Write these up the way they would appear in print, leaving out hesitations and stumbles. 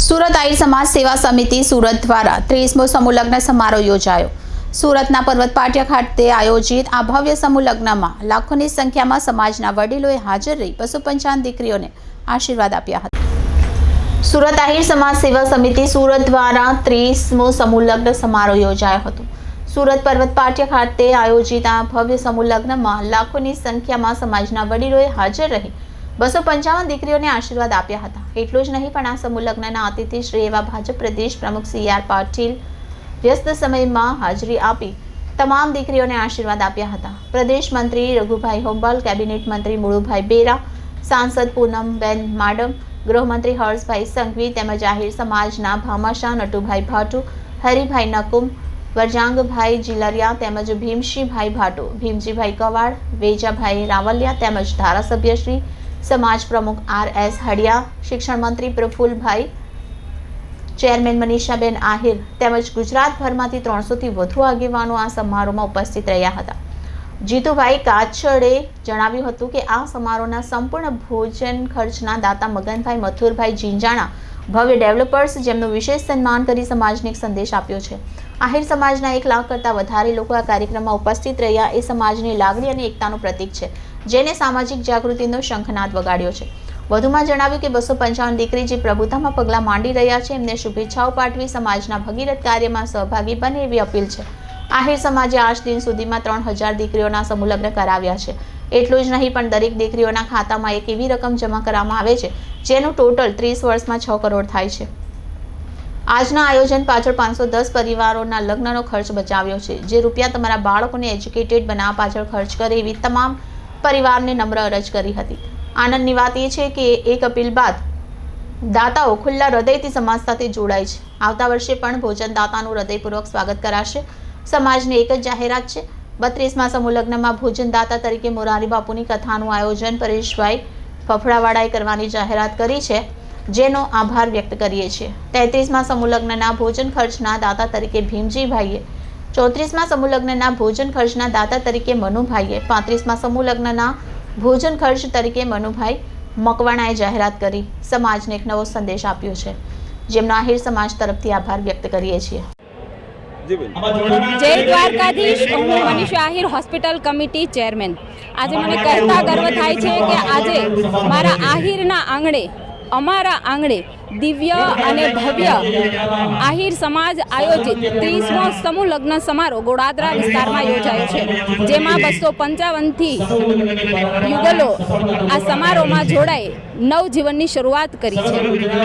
સુરત આહિર સમાજ સેવા સમિતિ સુરત દ્વારા 30મો સમૂહ લગ્ન સમારોહ યોજાયો। સુરતના પર્વત પાટિયા ખાતે આયોજિત આ ભવ્ય સમૂહ લગ્નમાં લાખોની સંખ્યામાં સમાજના વડીલોએ હાજર રહી 255 દીકરીઓને આશીર્વાદ આપ્યા હતા। સુરત આહિર સમાજ સેવા સમિતિ સુરત દ્વારા 30મો સમૂહ લગ્ન સમારોહ યોજાયો હતો। સુરત પર્વત પાટિયા ખાતે આયોજિત આ ભવ્ય સમૂહ લગ્નમાં લાખોની સંખ્યામાં સમાજના વડીલોએ હાજર રહી 255 દીકરીઓને આશીર્વાદ આપ્યા હતા। એટલું જ નહીં પણ આ સમૂહ લગ્નના અતિથિ શ્રી એવા ભાજપ પ્રદેશ પ્રમુખ CR પાટીલ વ્યસ્ત સમયમાં હાજરી આપી તમામ દીકરીઓને આશીર્વાદ આપ્યા હતા। પ્રદેશ મંત્રી રઘુભાઈ હોંબાલ, કેબિનેટ મંત્રી મુળુભાઈ બેરા, સાંસદ પૂનમબેન માડમ, ગૃહમંત્રી હર્ષભાઈ સંઘવી તેમજ આહિર સમાજના ભામાશાહ નટુભાઈ ભાટુ, હરિભાઈ નકુમ, વરજાંગભાઈ જીલરિયા તેમજ ભીમસિંહભાઈ ભાટુ, ભીમજીભાઈ કવાડ, વેજાભાઈ રાવલિયા તેમજ ધારાસભ્ય શ્રી समाज प्रमुख RS हड़िया, शिक्षण मंत्री प्रफुल्लभाई, चेरमेन मनीषाबेन आहिर તેમજ ગુજરાતભરમાંથી 300 થી વધુ આગેવાનો આ સમારોહમાં ઉપસ્થિત રહ્યા હતા। જીતુભાઈ કાછડે જણાવ્યું હતું કે આ સમારોહના સંપૂર્ણ ભોજન ખર્ચના દાતા મગનભાઈ મથુરભાઈ જીંજાણા ભવ્ય ડેવલપર્સ જેમનું વિશેષ સન્માન કરી સમાજને એક સંદેશ આપ્યો છે। આહિર સમાજના 1 લાખ કરતાં વધારે લોકો આ કાર્યક્રમમાં ઉપસ્થિત રહ્યા એ સમાજની લાગણી અને એકતાનું પ્રતીક છે, જેને સામાજિક જાગૃતિનો શંખનાદ વગાડ્યો છે। વધુમાં જણાવ્યું કે 255 દીકરી જે પ્રભુતામાં પગલાં માંડી રહ્યા છે એમને શુભેચ્છાઓ પાઠવી સમાજના ભગીરથ કાર્યમાં સહભાગી બને એવી અપીલ છે। આહિર સમાજે આજ દિન સુધીમાં 3000 દીકરીઓના સમૂહ લગ્ન કરાવ્યા છે। એટલું જ નહીં પણ દરેક દીકરીઓના ખાતામાં એક એવી રકમ જમા કરવામાં આવે છે જેનું ટોટલ 30 વર્ષમાં 6 કરોડ થાય છે। આજના આયોજન પાછળ 510 પરિવારોના લગ્નનો ખર્ચ બચાવ્યો છે, જે રૂપિયા તમારા બાળકોને એજ્યુકેટેડ બનાવવા પાછળ ખર્ચ કરે એવી તમામ પરિવારને નમ્ર અરજ કરી હતી। આનંદની વાત એ છે કે એક અપીલ બાદ દાતાઓ ખુલ્લા હૃદયથી સમાજ સાથે જોડાય છે। આવતા વર્ષે પણ ભોજનદાતાનું હૃદયપૂર્વક સ્વાગત કરાશે। સમાજની એક જ જાહેરાત છે, 32મા સમૂહ લગ્નમાં ભોજનદાતા તરીકે મોરારી બાપુની કથાનું આયોજન પરેશભાઈ ફફડાવાળાએ કરવાની જાહેરાત કરી છે, જેનો આભાર વ્યક્ત કરીએ છીએ। 33મા સમૂહ લગ્નના ભોજન ખર્ચના દાતા તરીકે ભીમજીભાઈએ, 34મા સમૂહ લગ્નના ભોજન ખર્ચના દાતા તરીકે મનુભાઈએ, 35મા સમૂહ લગ્નના ભોજન ખર્ચ તરીકે મનુભાઈ મકવાણાએ જાહેરાત કરી સમાજને એક નવો સંદેશ આપ્યો છે, જેમનો આહિર સમાજ તરફથી આભાર વ્યક્ત કરીએ છીએ। જય દ્વારકાધીશ। હું Manisha Ahir, hospital committee chairman. આજે મને કહેતા ગર્વ થાય છે કે આજે મારા આહિરના આંગણે, અમારા આંગણે દિવ્ય અને ભવ્ય આહિર સમાજ આયોજિત 30મો સમૂહ લગ્ન સમારોહ ગોડાદરા વિસ્તારમાં યોજાયો છે, જેમાં 255થી યુગલો આ સમારોહમાં જોડાઈ નવજીવનની શરૂઆત કરી છે।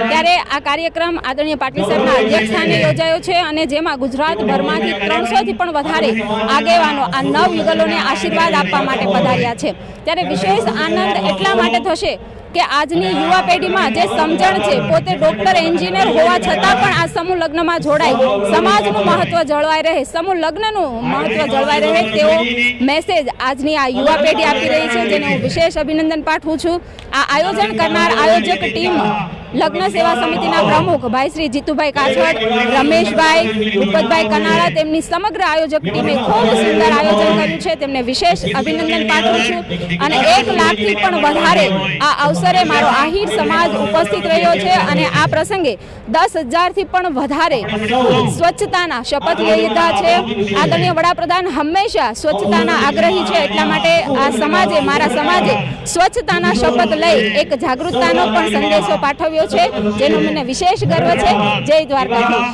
ત્યારે આ કાર્યક્રમ આદરણીય પાટીલ સાહેબના અધ્યક્ષસ્થાને યોજાયો છે અને જેમાં ગુજરાતભરમાંથી 300થી પણ વધારે આગેવાનો આ નવ યુગલોને આશીર્વાદ આપવા માટે પધાર્યા છે। ત્યારે વિશેષ આનંદ એટલા માટે થશે કે આજની યુવા પેઢીમાં જે સમજણ છે, પોતે ડોક્ટર, એન્જિનિયર હોવા છતાં પણ આ સમૂહ લગ્નમાં જોડાય, સમાજનું મહત્વ જળવાઈ રહે, સમૂહ લગ્નનું મહત્વ જળવાઈ રહે તેવો મેસેજ આજની આ યુવા પેઢી આપી રહી છે, જેને હું વિશેષ અભિનંદન પાઠવું છું। આ આયોજન કરનાર આયોજક ટીમ લગ્ન સેવા સમિતિના પ્રમુખ ભાઈ શ્રી જીતુભાઈ કાછડ, રમેશભાઈ, ભૂપતભાઈ કનાળા, તેમની સમગ્ર આયોજક ટીમે ખૂબ સુંદર આયોજન કર્યું છે, તેમને વિશેષ અભિનંદન પાઠવું છું। અને 1 લાખથી પણ વધારે આ અવસરે મારો આહિર સમાજ ઉપસ્થિત રહ્યો છે અને આ પ્રસંગે 10,000થી પણ વધારે સ્વચ્છતાના શપથ લીધા છે। આદરણીય વડાપ્રધાન હંમેશા સ્વચ્છતાના આગ્રહી છે, એટલા માટે આ સમાજે, મારા સમાજે સ્વચ્છતાના શપથ લઈ એક જાગૃતતાનો પણ સંદેશો પાઠવ્યો છે, જેનો મને વિશેષ ગર્વ છે। જય દ્વારકાધીશ।